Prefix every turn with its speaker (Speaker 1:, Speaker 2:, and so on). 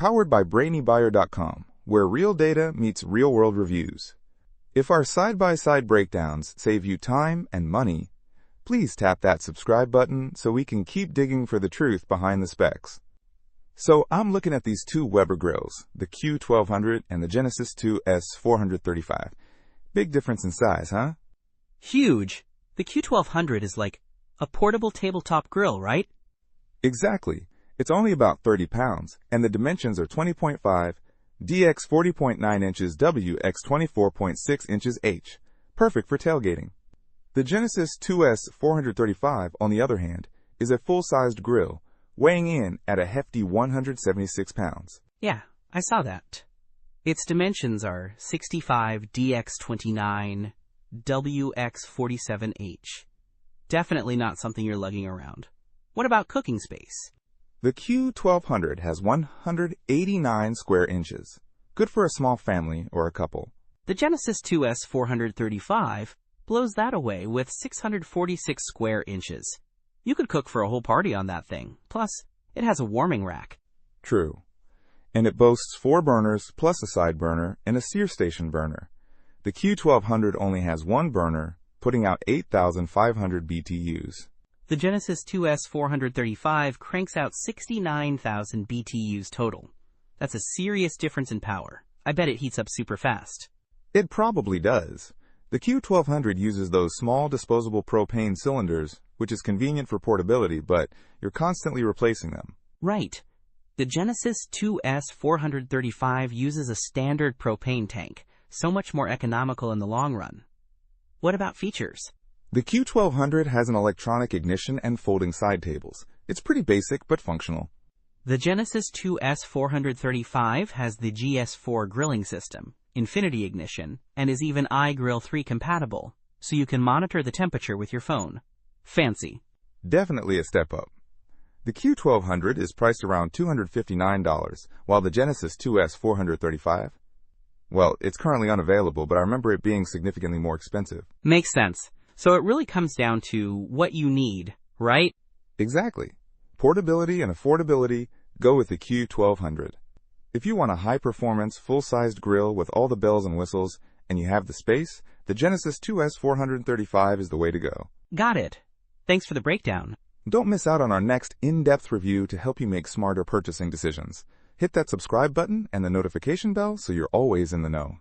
Speaker 1: powered by BrainyBuyer.com, where real data meets real-world reviews. If our side-by-side breakdowns save you time and money, please tap that subscribe button so we can keep digging for the truth behind the specs. So I'm looking at these two Weber grills, the Q1200 and the Genesis 2S435. Big difference in size, huh?
Speaker 2: Huge. The Q1200 is like a portable tabletop grill, right?
Speaker 1: Exactly. It's only about 30 pounds, and the dimensions are 20.5 DX 40.9 inches WX 24.6 inches H. Perfect for tailgating. The Genesis 2S435, on the other hand, is a full-sized grill, weighing in at a hefty 176 pounds.
Speaker 2: Yeah, I saw that. Its dimensions are 65 DX 29 WX 47H. Definitely not something you're lugging around. What about cooking space?
Speaker 1: The Q1200 has 189 square inches. Good for a small family or a couple.
Speaker 2: The Genesis 2S435 blows that away with 646 square inches. You could cook for a whole party on that thing. Plus, it has a warming rack.
Speaker 1: True. And it boasts 4 burners plus a side burner and a sear station burner. The Q1200 only has one burner, putting out 8,500 BTUs.
Speaker 2: The Genesis 2S435 cranks out 69,000 BTUs total. That's a serious difference in power. I bet it heats up super fast.
Speaker 1: It probably does. The Q1200 uses those small disposable propane cylinders, which is convenient for portability, but you're constantly replacing them.
Speaker 2: Right. The Genesis 2S435 uses a standard propane tank, so much more economical in the long run. What about features?
Speaker 1: The Q1200 has an electronic ignition and folding side tables. It's pretty basic but functional.
Speaker 2: The Genesis 2S435 has the GS4 grilling system, infinity ignition, and is even iGrill 3 compatible, so you can monitor the temperature with your phone. Fancy.
Speaker 1: Definitely a step up. The Q1200 is priced around $259, while the Genesis 2S435, well, it's currently unavailable, but I remember it being significantly more expensive.
Speaker 2: Makes sense. So it really comes down to what you need, right?
Speaker 1: Exactly. Portability and affordability go with the Q1200. If you want a high-performance, full-sized grill with all the bells and whistles, and you have the space, the Genesis 2S435 is the way to go.
Speaker 2: Got it. Thanks for the breakdown.
Speaker 1: Don't miss out on our next in-depth review to help you make smarter purchasing decisions. Hit that subscribe button and the notification bell so you're always in the know.